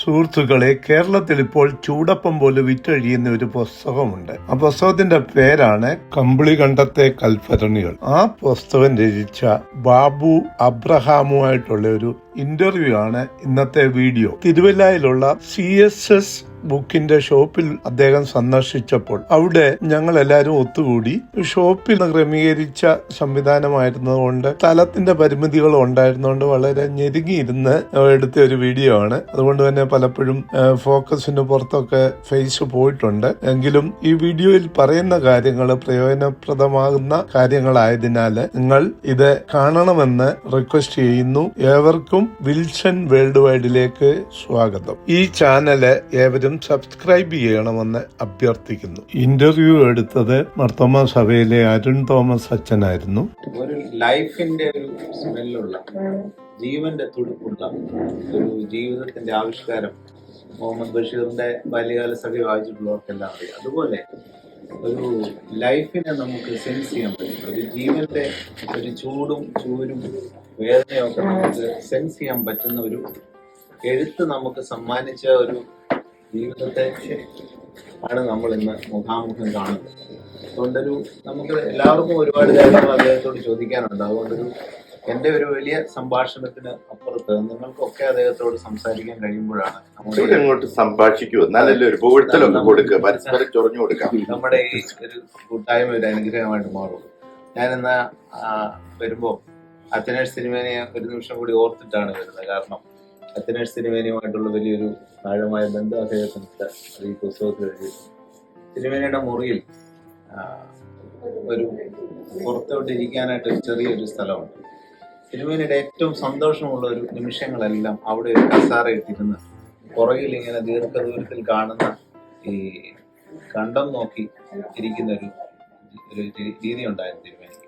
സുഹൃത്തുക്കളെ, കേരളത്തിൽ ഇപ്പോൾ ചൂടപ്പം പോലെ വിറ്റഴിയുന്ന ഒരു പുസ്തകമുണ്ട്. ആ പുസ്തകത്തിന്റെ പേരാണ് കമ്പിളികണ്ടത്തെ കൽഭരണികൾ. ആ പുസ്തകം രചിച്ച ബാബു അബ്രഹാമുമായിട്ടുള്ള ഒരു ഇന്റർവ്യൂ ആണ് ഇന്നത്തെ വീഡിയോ. തിരുവല്ലയിലുള്ള CSS ബുക്കിന്റെ ഷോപ്പിൽ അദ്ദേഹം സന്ദർശിച്ചപ്പോൾ അവിടെ ഞങ്ങൾ എല്ലാവരും ഒത്തുകൂടി. ഷോപ്പിൽ ക്രമീകരിച്ച സംവിധാനമായിരുന്നതുകൊണ്ട് സ്ഥലത്തിന്റെ പരിമിതികളും ഉണ്ടായിരുന്നതുകൊണ്ട് വളരെ ഞെരുങ്ങിയിരുന്ന് എടുത്ത ഒരു വീഡിയോ ആണ്. അതുകൊണ്ട് തന്നെ പലപ്പോഴും ഫോക്കസിന് പുറത്തൊക്കെ ഫേസ് പോയിട്ടുണ്ട്. എങ്കിലും ഈ വീഡിയോയിൽ പറയുന്ന കാര്യങ്ങൾ പ്രയോജനപ്രദമാകുന്ന കാര്യങ്ങളായതിനാൽ നിങ്ങൾ ഇത് കാണണമെന്ന് റിക്വസ്റ്റ് ചെയ്യുന്നു. ഏവർക്കും വിൽസൺ വേൾഡ് വൈഡിലേക്ക് സ്വാഗതം. ഈ ചാനല് ഏവരും സബ്സ്ക്രൈബ് ചെയ്യണമെന്ന് അഭ്യർത്ഥിക്കുന്നു. ഇന്റർവ്യൂ എടുത്തത് മർത്തോമ സഭയിലെ അരുൺ തോമസ് അച്ഛനായിരുന്നു. ഒരു ലൈഫിന്റെ ഒരു സ്മെല്ലുള്ള, ജീവന്റെ തുടുപ്പുള്ള ഒരു ജീവിതത്തിന്റെ ആവിഷ്കാരം മുഹമ്മദ് ബഷീറിന്റെ ബാല്യകാല സഖി വായിച്ചിട്ടുള്ളവർക്കെല്ലാം അറിയാം. അതുപോലെ ഒരു ലൈഫിനെ നമുക്ക് സെൻസ് ചെയ്യാൻ പറ്റും. ഒരു ജീവന്റെ ഒരു ചൂടും ചൂരും വേദനയൊക്കെ നമുക്ക് സെൻസ് ചെയ്യാൻ പറ്റുന്ന ഒരു എഴുത്ത് നമുക്ക് സമ്മാനിച്ച ഒരു ജീവിതത്തെ ആണ് നമ്മൾ ഇന്ന് മുഖാമുഖം കാണുന്നത്. അതുകൊണ്ടൊരു നമുക്ക് എല്ലാവർക്കും ഒരുപാട് കാര്യങ്ങൾ അദ്ദേഹത്തോട് ചോദിക്കാനുണ്ട്. അതുകൊണ്ടൊരു എന്റെ ഒരു വലിയ സംഭാഷണത്തിന് അപ്പുറത്ത് നിങ്ങൾക്കൊക്കെ അദ്ദേഹത്തോട് സംസാരിക്കാൻ കഴിയുമ്പോഴാണ് അങ്ങോട്ട് സംഭാഷിക്കൂ. എന്നാലല്ലേ ഒരു പുകഴ്ത്തലൊക്കെ കൊടുക്കുക, പരസ്പരം ചൊറിഞ്ഞു കൊടുക്കാം. നമ്മുടെ ഈ ഒരു കൂട്ടായ്മ ഒരു അനുഗ്രഹമായിട്ട് മാറുള്ളൂ. ഞാനിന്ന് വരുമ്പോ അത്തനേഴ്സ് സിനിമേനെ ഒരു നിമിഷം കൂടി ഓർത്തിട്ടാണ് വരുന്നത്. കാരണം അത്തനേഴ്സ് സിനിമേനയുമായിട്ടുള്ള വലിയൊരു ആഴമായ ബന്ധം അദ്ദേഹത്തിന് ഈ പുസ്തകത്തിൽ എഴുതി. സിനിമേനയുടെ മുറിയിൽ ഒരു പുറത്തോട്ടിരിക്കാനായിട്ട് ഒരു ചെറിയൊരു സ്ഥലമുണ്ട്. തിരുമേനിയുടെ ഏറ്റവും സന്തോഷമുള്ള ഒരു നിമിഷങ്ങളെല്ലാം അവിടെ ഒരു കസാര ഇട്ടിരുന്ന് പുറകിൽ ഇങ്ങനെ ദീർഘദൂരത്തിൽ കാണുന്ന ഈ കണ്ടം നോക്കി ഇരിക്കുന്ന ഒരു രീതി ഉണ്ടായിരുന്നു തിരുമേനിക്ക്.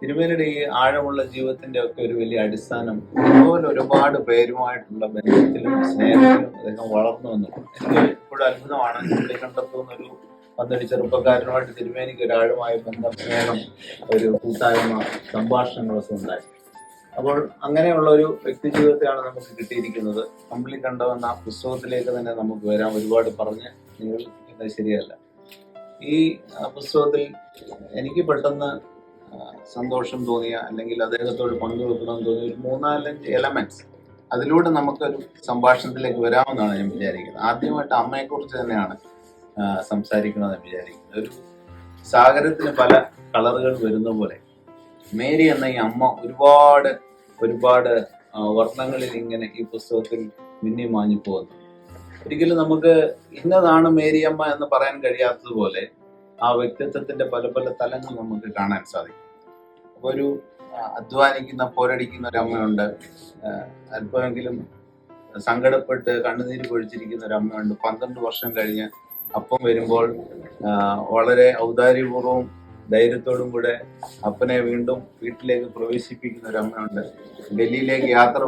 തിരുമേനിയുടെ ഈ ആഴമുള്ള ജീവിതത്തിന്റെ ഒക്കെ ഒരു വലിയ അടിസ്ഥാനം ഇതുപോലെ ഒരുപാട് പേരുമായിട്ടുള്ള ബന്ധത്തിലും സ്നേഹത്തിലും അദ്ദേഹം വളർന്നു വന്നിട്ടുണ്ട്. എനിക്ക് ഇപ്പോഴും അത്ഭുതമാണ്. ഇവിടെ കണ്ടെത്തുന്നൊരു 12 ചെറുപ്പക്കാരനുമായിട്ട് തിരുമേനിക്ക് ഒരു ആഴമായ ബന്ധം, സ്നേഹം, ഒരു കൂട്ടായ്മ, സംഭാഷണങ്ങളൊക്കെ ഉണ്ടായി. അപ്പോൾ അങ്ങനെയുള്ള ഒരു വ്യക്തി ജീവിതത്തെയാണ് നമുക്ക് കിട്ടിയിരിക്കുന്നത്. കമ്പിളികണ്ടം എന്ന പുസ്തകത്തിലേക്ക് തന്നെ നമുക്ക് വരാം. ഒരുപാട് പറഞ്ഞ് നിങ്ങൾ ശരിയല്ല. ഈ പുസ്തകത്തിൽ എനിക്ക് പെട്ടെന്ന് സന്തോഷം തോന്നിയ, അല്ലെങ്കിൽ അദ്ദേഹത്തോട് പങ്കുവെക്കണമെന്ന് തോന്നിയ ഒരു 3-4 എലമെന്റ്സ് അതിലൂടെ നമുക്കൊരു സംഭാഷണത്തിലേക്ക് വരാമെന്നാണ് ഞാൻ വിചാരിക്കുന്നത്. ആദ്യമായിട്ട് അമ്മയെക്കുറിച്ച് തന്നെയാണ് സംസാരിക്കണമെന്ന് വിചാരിക്കുന്നത്. ഒരു സാഗരത്തിന് പല കളറുകൾ വരുന്ന പോലെ മേരി എന്ന ഈ അമ്മ ഒരുപാട് വർണ്ണങ്ങളിൽ ഇങ്ങനെ ഈ പുസ്തകത്തിൽ മിന്നി മാഞ്ഞു പോകുന്നു. ഒരിക്കലും നമുക്ക് ഇന്നതാണ് മേരിയമ്മ എന്ന് പറയാൻ കഴിയാത്തതുപോലെ ആ വ്യക്തിത്വത്തിന്റെ പല പല തലങ്ങൾ നമുക്ക് കാണാൻ സാധിക്കും. അപ്പൊ ഒരു അധ്വാനിക്കുന്ന, പോരടിക്കുന്ന ഒരു അമ്മയുണ്ട്. അല്പമെങ്കിലും സങ്കടപ്പെട്ട് കണ്ണുനീര് പൊഴിച്ചിരിക്കുന്ന ഒരു അമ്മയുണ്ട്. 12 വർഷം കഴിഞ്ഞ് അപ്പം വരുമ്പോൾ വളരെ ഔദാര്യപൂർവ്വം ധൈര്യത്തോടും കൂടെ അപ്പനെ വീണ്ടും വീട്ടിലേക്ക് പ്രവേശിപ്പിക്കുന്ന ഒരു അമ്മയുണ്ട്. ഡൽഹിയിലേക്ക് യാത്ര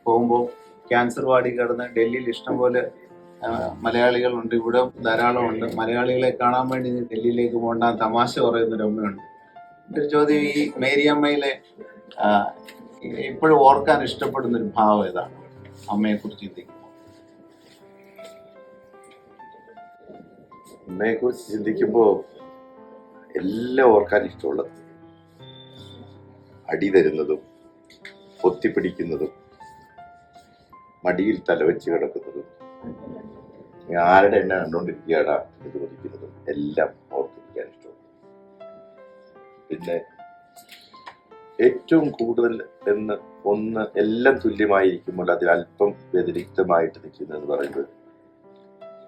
പോകുമ്പോൾ ക്യാൻസർ വാർഡിൽ കിടന്ന് ഡൽഹിയിൽ ഇഷ്ടംപോലെ മലയാളികളുണ്ട്, ഇവിടെ ധാരാളമുണ്ട്. മലയാളികളെ കാണാൻ വേണ്ടി ഡൽഹിയിലേക്ക് പോകണ്ട തമാശ പറയുന്നൊരു അമ്മയുണ്ട്. എൻ്റെ ഒരു ചോദ്യം, ഈ മേരിയമ്മയിലെ ഇപ്പോഴും ഓർക്കാൻ ഇഷ്ടപ്പെടുന്ന ഒരു ഭാവം ഏതാണ് അമ്മയെക്കുറിച്ച് ചിന്തിക്കുമ്പോൾ? അമ്മയെക്കുറിച്ച് ചിന്തിക്കുമ്പോ എല്ലാം ഓർക്കാൻ ഇഷ്ടമുള്ളത്, അടി തരുന്നതും പൊത്തിപ്പിടിക്കുന്നതും മടിയിൽ തലവെച്ച് കിടക്കുന്നതും ആരുടെ എന്നെ കണ്ടോണ്ടിരിക്കുകയാടാ എന്ന് ചോദിക്കുന്നതും എല്ലാം ഓർത്തിരിക്കാൻ ഇഷ്ടമാണ്. പിന്നെ ഏറ്റവും കൂടുതൽ ഒന്ന് എല്ലാം തുല്യമായിരിക്കുമ്പോൾ അതിൽ അല്പം വ്യതിരിക്തമായിട്ട് നിൽക്കുന്നതെന്ന് പറയുന്നത്,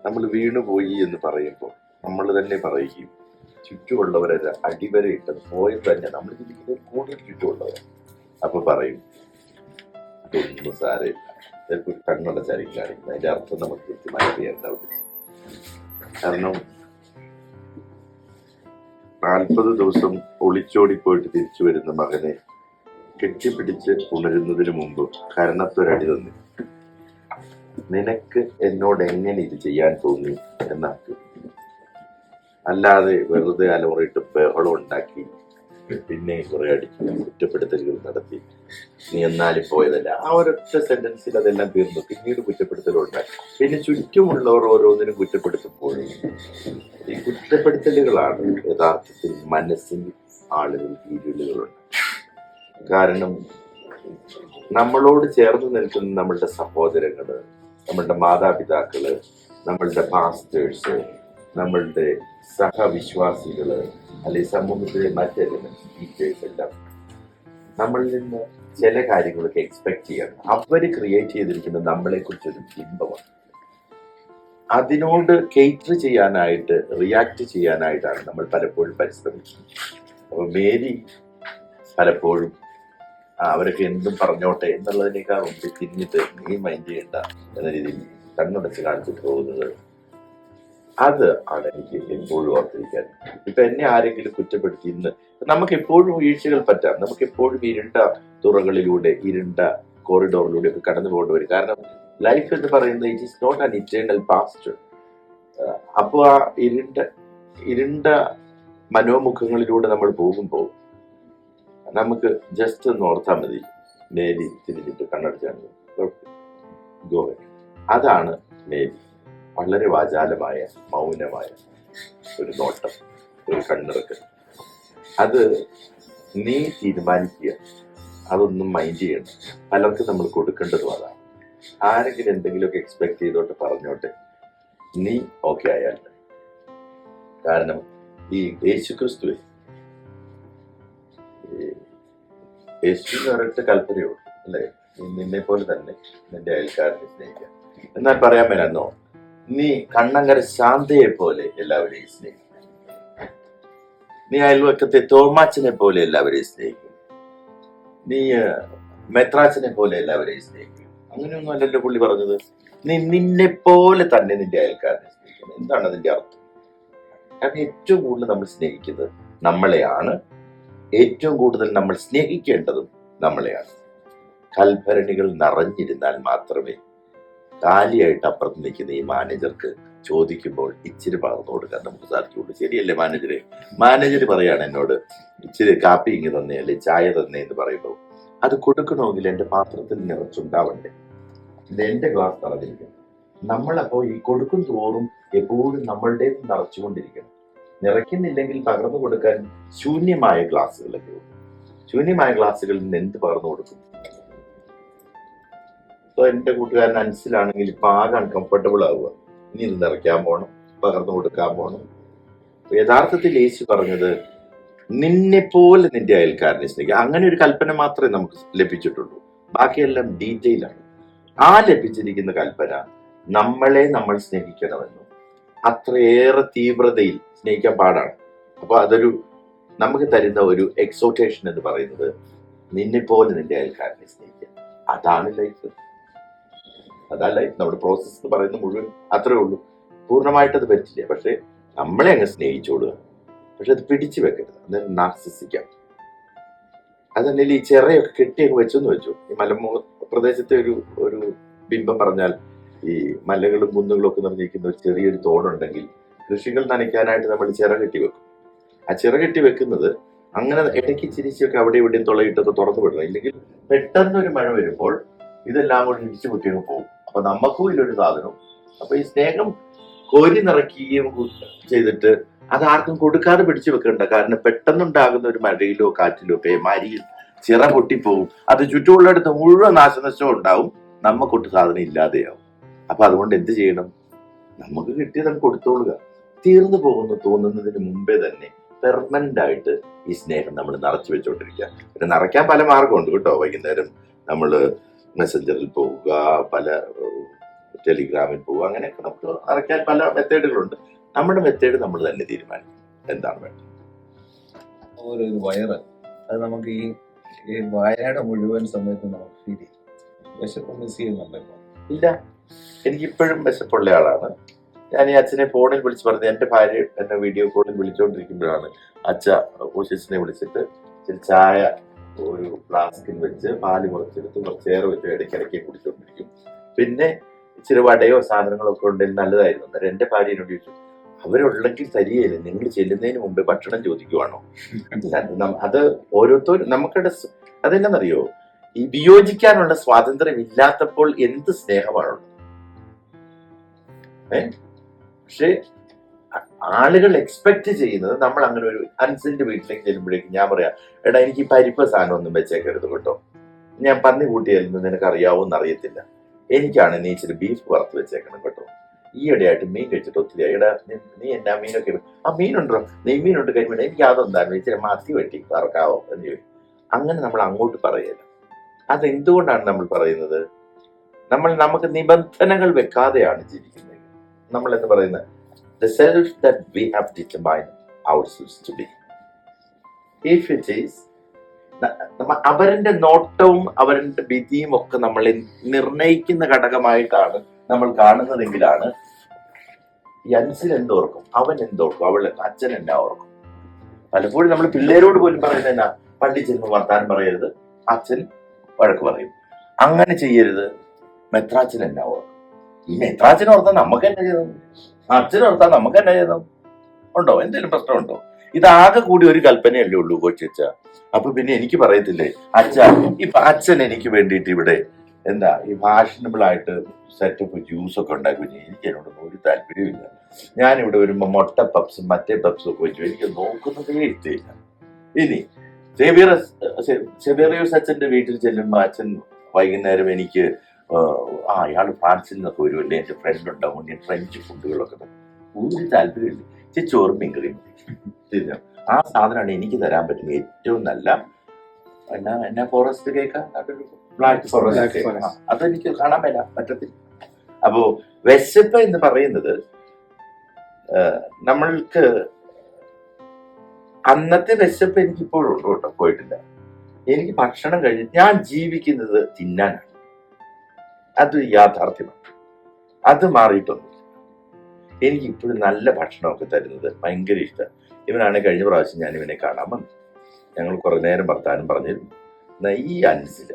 നമ്മൾ വീണുപോയി എന്ന് പറയുമ്പോൾ നമ്മൾ തന്നെ പറയുകയും ചുറ്റുമുള്ളവരെ അടിവരയിട്ടത് പോയത് തന്നെ നമ്മൾ ചിന്തിക്കുന്നത് കൂടുതൽ ചുറ്റുമുള്ളവർ. അപ്പൊ പറയും ഇതൊന്നും സാരമില്ല, ഇതൊക്കെ ഒരു കണ്ണുള്ള ചരിക്കും കാണിക്കുന്നത്. അതിന്റെ അർത്ഥം നമുക്ക് കൃത്യമായി അറിയേണ്ടത്. കാരണം 40 ദിവസം ഒളിച്ചോടിപ്പോയിട്ട് തിരിച്ചു വരുന്ന മകനെ കെട്ടിപ്പിടിച്ച് ഉണരുന്നതിന് മുമ്പ് കരണത്തൊരടി തന്നു. നിനക്ക് എന്നോട് എങ്ങനെ ഇത് ചെയ്യാൻ തോന്നി എന്നാക്ക്. അല്ലാതെ വെറുതെ അലമുറയിട്ട് ബഹളം ഉണ്ടാക്കി പിന്നെ കുറെ അടിച്ച് കുറ്റപ്പെടുത്തലുകൾ നടത്തി നീ എന്നാലും പോയതല്ല. ആ ഒരൊറ്റ സെന്റൻസിൽ അതെല്ലാം തീർന്നു. പിന്നീട് കുറ്റപ്പെടുത്തലുണ്ടായി. പിന്നെ ചുറ്റുമുള്ളവർ ഓരോന്നിനും കുറ്റപ്പെടുത്തുമ്പോഴും ഈ കുറ്റപ്പെടുത്തലുകളാണ് യഥാർത്ഥത്തിൽ മനസ്സിൽ ആളുകൾക്ക് ഇരുളുകളുണ്ട്. കാരണം നമ്മളോട് ചേർന്ന് നിൽക്കുന്ന നമ്മളുടെ സഹോദരങ്ങള്, നമ്മളുടെ മാതാപിതാക്കള്, നമ്മളുടെ പാസ്റ്റേഴ്സ്, നമ്മളുടെ സഹവിശ്വാസികള്, അല്ലെങ്കിൽ സമൂഹത്തിലെ മറ്റെല്ലാം ടീച്ചേഴ്സ് എല്ലാം നമ്മളിൽ നിന്ന് ചില കാര്യങ്ങളൊക്കെ എക്സ്പെക്ട് ചെയ്യണം. അവര് ക്രിയേറ്റ് ചെയ്തിരിക്കുന്ന നമ്മളെ കുറിച്ചൊരു ബിംബമാണ്. അതിനോട് കേറ്റർ ചെയ്യാനായിട്ട്, റിയാക്ട് ചെയ്യാനായിട്ടാണ് നമ്മൾ പലപ്പോഴും പരിശ്രമിക്കുന്നത്. അപ്പൊ മേരി പലപ്പോഴും അവരൊക്കെ എന്തും പറഞ്ഞോട്ടെ എന്നുള്ളതിനേക്കാൾ മുമ്പിൽ തിരിഞ്ഞിട്ട് നീ മൈൻഡ് ചെയ്യണ്ട എന്ന രീതിയിൽ കണ്ണുടച്ച് കാണിച്ചിട്ട് പോകുന്നത്, അത് ആണ് എനിക്ക് എപ്പോഴും ഓർത്തിരിക്കാൻ. ഇപ്പൊ എന്നെ ആരെങ്കിലും കുറ്റപ്പെടുത്തി ഇന്ന് നമുക്ക് എപ്പോഴും വീഴ്ചകൾ പറ്റാം. നമുക്ക് എപ്പോഴും ഇരുണ്ട തുറകളിലൂടെ, ഇരുണ്ട കോറിഡോറിലൂടെ ഒക്കെ കടന്നു പോകേണ്ടി വരും. കാരണം ലൈഫ് എന്ന് പറയുന്നത് it is not an eternal past. അപ്പോൾ ആ ഇരുണ്ട മനോമുഖങ്ങളിലൂടെ നമ്മൾ പോകുമ്പോൾ നമുക്ക് ജസ്റ്റ് ഒന്ന് ഓർത്താൽ മതി, മേരി തിരിഞ്ഞിട്ട് കണ്ണടിച്ചാണ് ഗോ. അതാണ് മേരി. വളരെ വാചാലമായ, മൗനമായ ഒരു നോട്ടം, ഒരു കണ്ണിറക്കൽ. അത് നീ തീരുമാനിക്കുക, അതൊന്നും മൈൻഡ് ചെയ്യണം. പലർക്കും നമ്മൾ കൊടുക്കേണ്ടതും അതാണ്. ആരെങ്കിലും എന്തെങ്കിലുമൊക്കെ എക്സ്പെക്ട് ചെയ്തോട്ട് പറഞ്ഞോട്ടെ, നീ ഓക്കെ ആയാൽ. കാരണം ഈ യേശുക്രിസ്തുവെ, യേശുവിന് ഒരൊറ്റ കൽപ്പനയുള്ളൂ അല്ലേ? നിന്നെ പോലെ തന്നെ നിന്റെ അയൽക്കാരനെ സ്നേഹിക്കാം. എന്നാൽ പറയാൻ മേലെന്നോ, നീ കണ്ണങ്കര ശാന്തയെ പോലെ എല്ലാവരെയും സ്നേഹിക്കും. നീ അയൽവക്കത്തെ തോമാച്ചനെ പോലെ എല്ലാവരെയും സ്നേഹിക്കും. നീ മെത്രാച്ചനെ പോലെ എല്ലാവരെയും സ്നേഹിക്കും. അങ്ങനെയൊന്നും അല്ലല്ലോ പുള്ളി പറഞ്ഞത്. നീ നിന്നെ പോലെ തന്നെ നിന്റെ അയൽക്കാരനെ സ്നേഹിക്കണം. എന്താണ് അതിന്റെ അർത്ഥം? കാരണം ഏറ്റവും കൂടുതൽ നമ്മൾ സ്നേഹിക്കുന്നത് നമ്മളെയാണ്. ഏറ്റവും കൂടുതൽ നമ്മൾ സ്നേഹിക്കേണ്ടതും നമ്മളെയാണ്. കൽഭരണികൾ നിറഞ്ഞിരുന്നാൽ മാത്രമേ കാലിയായിട്ട് അപ്പുറത്ത് നിൽക്കുന്ന ഈ മാനേജർക്ക് ചോദിക്കുമ്പോൾ ഇച്ചിരി പകർന്നു കൊടുക്കാൻ നമുക്ക് സാധിക്കുള്ളൂ. ശരിയല്ലേ മാനേജര്? മാനേജർ പറയാണ് എന്നോട് ഇച്ചിരി കാപ്പി ഇങ്ങ് തന്നെ, അല്ലെ ചായ തന്നെ എന്ന് പറയുമ്പോൾ അത് കൊടുക്കണമെങ്കിൽ എൻ്റെ പാത്രത്തിൽ നിറച്ചുണ്ടാവണ്ടേ? ഇത് എൻ്റെ ഗ്ലാസ് നിറഞ്ഞിരിക്കണം. നമ്മളപ്പോൾ ഈ കൊടുക്കും തോറും എപ്പോഴും നമ്മളുടെ നിറച്ചുകൊണ്ടിരിക്കണം. നിറയ്ക്കുന്നില്ലെങ്കിൽ പകർന്നു കൊടുക്കാൻ ശൂന്യമായ ഗ്ലാസ്സുകളൊക്കെ ഉണ്ട്. ശൂന്യമായ ഗ്ലാസ്സുകളിൽ നിന്ന് എന്ത് പകർന്നു കൊടുക്കും? ഇപ്പൊ എന്റെ കൂട്ടുകാരൻ അൻസിലാണെങ്കിൽ ഇപ്പൊ ആകെ അൺകംഫർട്ടബിൾ ആവുക. ഇനി ഇത് നിറയ്ക്കാൻ പോകണം, പകർന്നു കൊടുക്കാൻ പോകണം. യഥാർത്ഥത്തിൽ യേശു പറഞ്ഞത് നിന്നെ പോലെ നിന്റെ അയൽക്കാരനെ സ്നേഹിക്കുക. അങ്ങനെ ഒരു കൽപ്പന മാത്രമേ നമുക്ക് ലഭിച്ചിട്ടുള്ളൂ. ബാക്കിയെല്ലാം ഡീറ്റെയിൽ ആണ്. ആ ലഭിച്ചിരിക്കുന്ന കൽപ്പന നമ്മളെ നമ്മൾ സ്നേഹിക്കണമെന്നും അത്രയേറെ തീവ്രതയിൽ സ്നേഹിക്കാൻ പാടാണ്. അപ്പൊ അതൊരു നമുക്ക് തരുന്ന ഒരു എക്സോട്ടേഷൻ എന്ന് പറയുന്നത് നിന്നെ പോലെ നിന്റെ അയൽക്കാരനെ സ്നേഹിക്കുക. അതാണ് ലൈഫ്. അതാ ലൈഫ്. നമ്മുടെ പ്രോസസ് എന്ന് പറയുന്നത് മുഴുവൻ അത്രേ ഉള്ളൂ. പൂർണ്ണമായിട്ടത് പറ്റില്ല. പക്ഷെ നമ്മളെ അങ്ങ് സ്നേഹിച്ചോടുക. പക്ഷെ അത് പിടിച്ചു വെക്കരുത്. അത് നാർസിസിക്കാം. അതല്ലെങ്കിൽ ഈ ചെറയൊക്കെ കെട്ടിയൊക്കെ വെച്ചെന്ന് വെച്ചു. ഈ മലമൂല പ്രദേശത്തെ ഒരു ബിംബം പറഞ്ഞാൽ ഈ മലകളും കുന്നുകളും ഒക്കെ നിറഞ്ഞിരിക്കുന്ന ഒരു ചെറിയൊരു തോടുണ്ടെങ്കിൽ കൃഷികൾ നനയ്ക്കാനായിട്ട് നമ്മൾ ചിറ കെട്ടി വെക്കും. ആ ചിറ കെട്ടി വെക്കുന്നത് അങ്ങനെ ഇടയ്ക്ക് ചിരിച്ചൊക്കെ അവിടെ ഇവിടെയും തുളയിട്ടൊക്കെ തുറന്നു വിടണം. ഇല്ലെങ്കിൽ പെട്ടെന്നൊരു മഴ വരുമ്പോൾ ഇതെല്ലാം കൂടി ഇടിച്ചു പൊട്ടിയങ്ങ് പോകും. അപ്പൊ നമുക്കും ഇതിലൊരു സാധനം. അപ്പൊ ഈ സ്നേഹം കോരി നിറയ്ക്കുകയും ചെയ്തിട്ട് അത് ആർക്കും കൊടുക്കാതെ പിടിച്ചു വെക്കണ്ട. കാരണം പെട്ടെന്നുണ്ടാകുന്ന ഒരു മഴയിലോ കാറ്റിലോ പേമാരിയിൽ ചിറ പൊട്ടിപ്പോവും. അത് ചുറ്റുമുള്ളിടത്ത് മുഴുവൻ നാശനഷ്ടവും ഉണ്ടാവും. നമ്മക്കൊട്ട് സാധനം ഇല്ലാതെയാവും. അപ്പൊ അതുകൊണ്ട് എന്ത് ചെയ്യണം? നമുക്ക് കിട്ടിയത് നമുക്ക് കൊടുത്തോളുക. തീർന്നു പോകുന്നു തോന്നുന്നതിന് മുമ്പേ തന്നെ പെർമനന്റ് ആയിട്ട് ഈ സ്നേഹം നമ്മൾ നിറച്ചു വെച്ചോണ്ടിരിക്കുക. പിന്നെ നിറയ്ക്കാൻ പല മാർഗമുണ്ട് കേട്ടോ. വൈകുന്നേരം നമ്മൾ മെസ്സഞ്ചറിൽ പോവുക, പല ടെലിഗ്രാമിൽ പോവുക, അങ്ങനെയൊക്കെ നമുക്ക് നിറയ്ക്കാൻ പല മെത്തേഡുകളുണ്ട്. നമ്മുടെ മെത്തേഡ് നമ്മൾ തന്നെ തീരുമാനിക്കും എന്താണ് വേണ്ടത്. ഒരു വയറ് അത് നമുക്ക് ഈ വായയുടെ മുഴുവൻ സമയത്ത് നമുക്ക് ഫീൽ ചെയ്യും. വിശപ്പ് മിസ് ചെയ്യുന്നുണ്ടല്ലോ? ഇല്ല, എനിക്കിപ്പോഴും വിശപ്പുള്ള ആളാണ്. ഞാൻ ഈ അച്ഛനെ ഫോണിൽ വിളിച്ച് പറഞ്ഞു. എൻ്റെ ഭാര്യ എന്നെ വീഡിയോ കോളിൽ വിളിച്ചുകൊണ്ടിരിക്കുമ്പോഴാണ് അച്ഛ ഓശിസിനെ വിളിച്ചിട്ട് ഇച്ചിരി ചായ ഒരു ഫ്ലാസ്കിൽ വെച്ച് പാല് കുറച്ചെടുത്ത് കുറച്ചേറെ വെച്ച് ഇടയ്ക്കിടയ്ക്ക് കുടിച്ചുകൊണ്ടിരിക്കും. പിന്നെ ഇച്ചിരി വടയോ സാധനങ്ങളോ ഒക്കെ ഉണ്ടെങ്കിൽ നല്ലതായിരുന്നു. അന്നേരം എൻ്റെ ഭാര്യ എന്നോട് ചോദിച്ചു, അവരുള്ളെങ്കിൽ തരികയില്ല, നിങ്ങൾ ചെല്ലുന്നതിന് മുമ്പേ ഭക്ഷണം ചോദിക്കുവാണോ? അത് ഓരോരുത്തരും നമുക്കിടെ അതെന്നാന്നറിയോ, ഈ വിയോജിക്കാനുള്ള സ്വാതന്ത്ര്യം ഇല്ലാത്തപ്പോൾ എന്ത് സ്നേഹമാണുള്ളത്? പക്ഷെ ആളുകൾ എക്സ്പെക്ട് ചെയ്യുന്നത് നമ്മൾ അങ്ങനെ ഒരു അൻസിന്റെ വീട്ടിലേക്ക് ചെല്ലുമ്പോഴേക്കും ഞാൻ പറയാം, എടാ എനിക്ക് ഈ പരിപ്പ് സാധനം ഒന്നും വെച്ചേക്കരുത് കേട്ടോ, ഞാൻ പന്നി കൂട്ടിയായിരുന്നു നിനക്ക് അറിയാവോന്ന് അറിയത്തില്ല, എനിക്കാണ് നീ ഇച്ചിരി ബീഫ് വറുത്ത് വെച്ചേക്കണം കേട്ടോ, ഈയിടെയായിട്ട് മീൻ കഴിച്ചിട്ട് ഒത്തിരി എടാ നീ എന്നാ മീനൊക്കെ ആ മീനുണ്ടോ, നെയ്മീനുണ്ട് കരിമീൻ, എനിക്ക് അതൊന്നായിരുന്നു ഇച്ചിരി മത്തി വെട്ടി വറക്കാവോ എന്ന് ചോദിക്കും. അങ്ങനെ നമ്മൾ അങ്ങോട്ട് പറയല്ല. അതെന്തുകൊണ്ടാണ് നമ്മൾ പറയുന്നത്? നമുക്ക് നിബന്ധനകൾ വെക്കാതെയാണ് ജീവിക്കുന്നത്. നമ്മൾ എന്ന് പറയുന്നത് the self that we have determined ourselves to be. If it is അവരുടെ നോട്ടവും അവരുടെ വിധിയും ഒക്കെ നമ്മളെ നിർണയിക്കുന്ന ഘടകമായിട്ടാണ് നമ്മൾ കാണുന്നതെങ്കിലാണ് ഈ അൻസിൽ എന്തോർക്കും, അവൻ എന്തോർക്കും, അവള് അച്ഛൻ എന്നാ ഓർക്കും. പലപ്പോഴും നമ്മൾ പിള്ളേരോട് പോലും പറയുന്നത് എന്നാ, പള്ളി ചെല്ലുമ്പോൾ വർത്താനം പറയരുത്, അച്ഛൻ വഴക്ക് പറയും, അങ്ങനെ ചെയ്യരുത്, മെത്രാച്ചൻ എന്നാ ഓർക്കും. ഈ മെത്രാച്ചൻ ഓർത്താൽ നമുക്ക് എന്നാ ചെയ്തു, അച്ഛൻ ഓർത്താൽ നമുക്ക് എന്നാ ചെയ്തു, ഉണ്ടോ എന്തെങ്കിലും പ്രശ്നമുണ്ടോ? ഇതാകെ കൂടി ഒരു കൽപ്പനയല്ലേ ഉള്ളൂ കൊച്ചച്ച. അപ്പൊ പിന്നെ എനിക്ക് പറയത്തില്ലേ ഇപ്പൊ അച്ഛൻ എനിക്ക് വേണ്ടിയിട്ട് ഇവിടെ എന്താ ഈ ഫാഷനബിൾ ആയിട്ട് സെറ്റപ്പ് ജ്യൂസ് ഒക്കെ ഉണ്ടാക്കി വെച്ചു, എനിക്ക് എന്നോടൊന്നും ഒരു താല്പര്യമില്ല. ഞാനിവിടെ വരുമ്പോ മുട്ട പപ്സും മറ്റേ പപ്സും ഒക്കെ വെച്ചു, എനിക്ക് നോക്കുന്നതേ ഇഷ്ടമില്ല. ഇനി സെബേറിയോസ് അച്ഛന്റെ വീട്ടിൽ ചെല്ലുമ്പോ അച്ഛൻ വൈകുന്നേരം എനിക്ക് അയാൾ ഫ്രാൻസിൽ നിന്നൊക്കെ വരുമല്ലേ, എന്റെ ഫ്രണ്ട് ഉണ്ടാവും, ഞാൻ ഫ്രഞ്ച് ഫുഡുകളൊക്കെ ഒരു താല്പര്യമില്ല, ചോറും മീൻകറിയും തിരിഞ്ഞു. ആ സാധനമാണ് എനിക്ക് തരാൻ പറ്റുന്ന ഏറ്റവും നല്ല എന്നാ forest cake, black forest cake, അതെനിക്ക് കാണാൻ പറ്റത്തില്ല. അപ്പോ വിശപ്പ് എന്ന് പറയുന്നത് നമ്മൾക്ക് അന്നത്തെ വിശപ്പ് എനിക്ക് ഇപ്പോഴും ഉണ്ട് കേട്ടോ, പോയിട്ടില്ല. എനിക്ക് ഭക്ഷണം കഴിഞ്ഞ് ഞാൻ ജീവിക്കുന്നത് തിന്നാനാണ്, അത് യാഥാർത്ഥ്യമാണ്, അത് മാറിയിട്ടൊന്നുമില്ല. എനിക്ക് ഇപ്പോഴും നല്ല ഭക്ഷണമൊക്കെ തരുന്നത് ഭയങ്കര ഇഷ്ടമാണ്. ഇവനാണ് കഴിഞ്ഞ പ്രാവശ്യം ഞാൻ ഇവനെ കാണാൻ വന്നു, ഞങ്ങൾ കുറെ നേരം വർത്താനം പറഞ്ഞിരുന്നു. ഈ അൻസില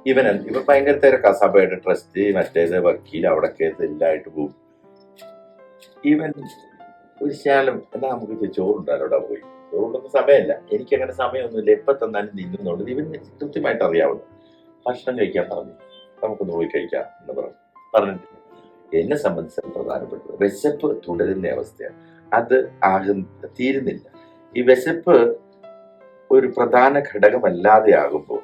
ഇവൻ ഭയങ്കര തിരക്കാ, സഭയുടെ ട്രസ്റ്റ് മറ്റേത് വക്കീൽ അവിടൊക്കെ എല്ലായിട്ട് പോകും. ഇവൻ ഒരു ശാലം എന്നാ നമുക്ക് ചോറുണ്ടാലോ അവിടെ പോയി, ചോറുണ്ടെന്ന സമയമല്ല, എനിക്കങ്ങനെ സമയമൊന്നുമില്ല, എപ്പോൾ തന്നാലും തിന്നുന്നുള്ളത് ഇവൻ കൃത്യമായിട്ട് അറിയാവുന്നു. ഭക്ഷണം കഴിക്കാൻ പറഞ്ഞു, നമുക്കൊന്ന് പോയി കഴിക്കാം എന്ന് പറഞ്ഞിട്ട് എന്നെ സംബന്ധിച്ച് പ്രധാനപ്പെട്ടത് വിശപ്പ് തുടരുന്ന അവസ്ഥയാണ്, അത് തീരുന്നില്ല. ഈ വിശപ്പ് ഒരു പ്രധാന ഘടകമല്ലാതെ ആകുമ്പോൾ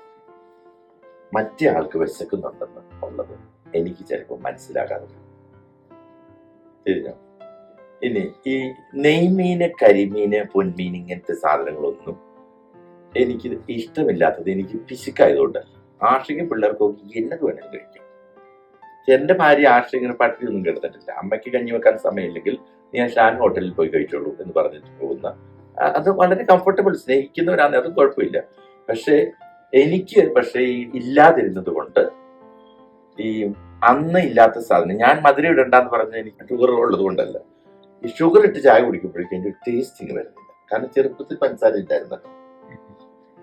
മറ്റേ ആൾക്ക് വിശക്കുന്നുണ്ടെന്ന് ഉള്ളത് എനിക്ക് ചിലപ്പോൾ മനസ്സിലാകാതെ തിരിഞ്ഞോ. ഇനി ഈ നെയ്മീന്, കരിമീന്, പൊന്മീൻ ഇങ്ങനത്തെ സാധനങ്ങളൊന്നും എനിക്ക് ഇഷ്ടമില്ലാത്തത് എനിക്ക് പിശുക്കായതുകൊണ്ടല്ല. ആർഷിക പിള്ളേർക്കൊക്കെ എന്നത് വേണമെങ്കിൽ കഴിക്കാം. എന്റെ ഭാര്യ ആർഷികന് പട്ടിയൊന്നും കിടന്നിട്ടില്ല, അമ്മയ്ക്ക് കഞ്ഞി വെക്കാൻ സമയമില്ലെങ്കിൽ ഞാൻ ഷാൻ ഹോട്ടലിൽ പോയി കഴിച്ചോളൂ എന്ന് പറഞ്ഞിട്ട് പോകുന്ന, അത് വളരെ കംഫർട്ടബിൾ, സ്നേഹിക്കുന്നവരാണ്, അതും കുഴപ്പമില്ല. പക്ഷെ എനിക്ക് ഈ ഇല്ലാതിരുന്നത് കൊണ്ട്, ഈ അന്ന് ഇല്ലാത്ത സാധനം, ഞാൻ മധുരം ഇടണ്ടെന്ന് പറഞ്ഞാൽ എനിക്ക് ഷുഗർ ഉള്ളത് കൊണ്ടല്ല, ഈ ഷുഗർ ഇട്ട് ചായ കുടിക്കുമ്പോഴേക്കും എൻ്റെ ടേസ്റ്റിങ് വരുന്നില്ല, കാരണം ചെറുപ്പത്തിൽ പഞ്ചസാര ഇല്ലായിരുന്നല്ലോ.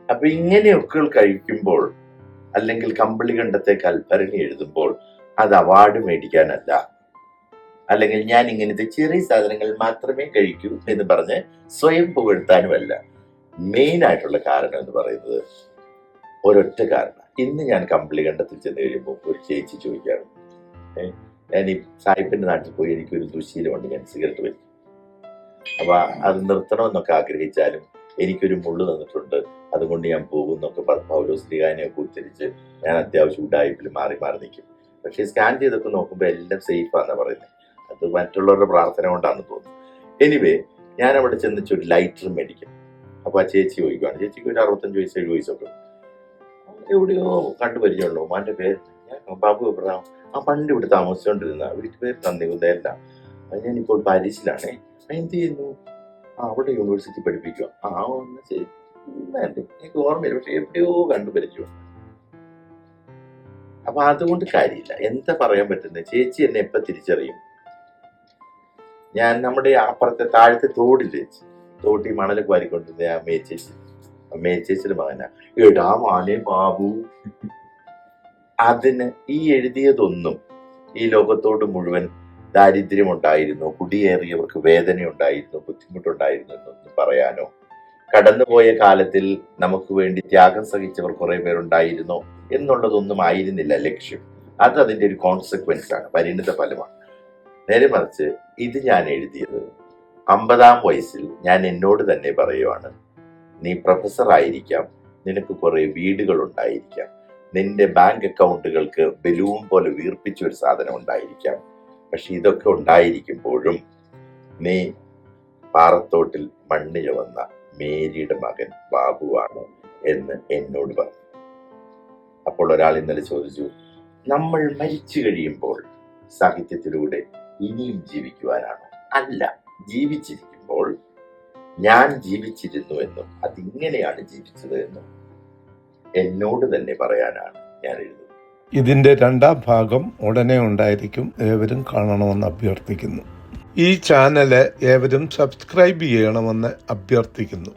അപ്പൊ ഇങ്ങനെയൊക്കെ കഴിക്കുമ്പോൾ, അല്ലെങ്കിൽ കമ്പിളി കണ്ടത്തെ കൽഭരണി എഴുതുമ്പോൾ അത് അവാർഡ് മേടിക്കാനല്ല, അല്ലെങ്കിൽ ഞാൻ ഇങ്ങനത്തെ ചെറിയ സാധനങ്ങൾ മാത്രമേ കഴിക്കൂ എന്ന് പറഞ്ഞ് സ്വയം പുകഴ്ത്താനുമല്ല. മെയിൻ ആയിട്ടുള്ള കാരണം എന്ന് പറയുന്നത് ഒരൊറ്റ കാരണം. ഇന്ന് ഞാൻ കമ്പിളി കണ്ടത്തിൽ ചെന്ന് കഴിയുമ്പോൾ ഒരു ചേച്ചി ചോദിക്കാറ്, ഞാൻ ഈ സാഹിബിന്റെ നാട്ടിൽ പോയി എനിക്കൊരു ദുശീലമുണ്ട്, ഞാൻ സിഗരറ്റ് വലിക്കും. അപ്പൊ അത് നിർത്തണമെന്നൊക്കെ ആഗ്രഹിച്ചാലും എനിക്കൊരു മുള്ളു തന്നിട്ടുണ്ട്, അതുകൊണ്ട് ഞാൻ പോകുന്നൊക്കെ പൗലോസ് ലീഗാനെയൊക്കെ ഉച്ചരിച്ച് ഞാൻ അത്യാവശ്യം ഉഡായിപ്പിൽ മാറി നിൽക്കും. പക്ഷെ സ്കാൻ ചെയ്തൊക്കെ നോക്കുമ്പോൾ എല്ലാം സേഫാന്നാണ് പറയുന്നത്. അത് മറ്റുള്ളവരുടെ പ്രാർത്ഥന കൊണ്ടാണെന്ന് തോന്നുന്നു. എനിവേ ഞാൻ അവിടെ ചെന്നിട്ട് ഒരു ലൈറ്റർ മേടിക്കും. അപ്പൊ ആ ചേച്ചി ചോദിക്കുവാണ്, ചേച്ചിക്ക് ഒരു 65 വയസ്സ് 70 വയസ്സൊക്കെ എവിടെയോ കണ്ടുപരിചയമുള്ളൂ. മോന്റെ പേര് ഞാൻ ബാബു എബ്രഹാം, ആ പണ്ട് ഇവിടെ താമസിച്ചുകൊണ്ടിരുന്ന വീട്ടു പേര് നന്ദികുന്നേരല്ല, ഞാനിപ്പോൾ പാരീസിലാണേ, എന്ത് ചെയ്യുന്നു? അവിടെ യൂണിവേഴ്സിറ്റി പഠിപ്പിക്കുക. ഒന്ന് ശരി, എനിക്ക് ഓർമ്മയില്ല, പക്ഷെ എവിടെയോ കണ്ടുപരിചയമുണ്ട്. അപ്പൊ അതുകൊണ്ട് കാര്യമില്ല. എന്താ പറയാൻ പറ്റുന്നത്, ചേച്ചി എന്നെ എപ്പോ തിരിച്ചറിയും? ഞാൻ നമ്മുടെ അപ്പുറത്തെ താഴത്തെ തോടില്ലേ, തോട്ടി മണലൊക്കെ വാരിക്കൊണ്ടിരുന്ന അമ്മേച്ചേച്ചിയുടെ മകനാ, എടാ മാനേ ബാബു. അതിന് ഈ എഴുതിയതൊന്നും ഈ ലോകത്തോട് മുഴുവൻ ദാരിദ്ര്യമുണ്ടായിരുന്നു, കുടിയേറിയവർക്ക് വേദനയുണ്ടായിരുന്നു, ബുദ്ധിമുട്ടുണ്ടായിരുന്നു എന്നൊന്നും പറയാനോ കടന്നുപോയ കാലത്തിൽ നമുക്ക് വേണ്ടി ത്യാഗം സഹിച്ചവർ കുറെ പേരുണ്ടായിരുന്നോ എന്നുള്ളതൊന്നും ആയിരുന്നില്ല ലക്ഷ്യം. അത് അതിന്റെ ഒരു കോൺസിക്വൻസ് ആണ്, പരിണിത ഫലമാണ്. നേരെ മറിച്ച് ഇത് ഞാൻ എഴുതിയത് 50-ാം വയസ്സിൽ ഞാൻ എന്നോട് തന്നെ പറയുവാണ്, നീ പ്രൊഫസർ ആയിരിക്കാം, നിനക്ക് കുറെ വീടുകൾ ഉണ്ടായിരിക്കാം, നിന്റെ ബാങ്ക് അക്കൗണ്ടുകൾക്ക് ബലൂൺ പോലെ വീർപ്പിച്ച ഒരു സാധനം ഉണ്ടായിരിക്കാം, പക്ഷെ ഇതൊക്കെ ഉണ്ടായിരിക്കുമ്പോഴും നീ പാറത്തോട്ടിൽ മണ്ണിൽ വന്ന മേരിയുടെ മകൻ ബാബുവാണ് എന്ന് എന്നോട് പറഞ്ഞു. അപ്പോൾ ഒരാൾ ഇന്നലെ ചോദിച്ചു, നമ്മൾ മരിച്ചു കഴിയുമ്പോൾ സാഹിത്യത്തിലൂടെ ഇനിയും ജീവിക്കുവാനാണോ? അല്ല, ജീവിച്ചിരിക്കുമ്പോൾ ഞാൻ ജീവിച്ചിരുന്നു എന്നും അതിങ്ങനെയാണ് ജീവിച്ചത് എന്നും എന്നോട് തന്നെ പറയാനാണ് ഞാൻ എഴുതുന്നത്. ഇതിന്റെ 2ാം ഭാഗം ഉടനെ ഉണ്ടായിരിക്കും. ഏവരും കാണണമെന്ന് അഭ്യർത്ഥിക്കുന്നു. ഈ ചാനല് ഏവരും സബ്സ്ക്രൈബ് ചെയ്യണമെന്ന് അഭ്യർത്ഥിക്കുന്നു.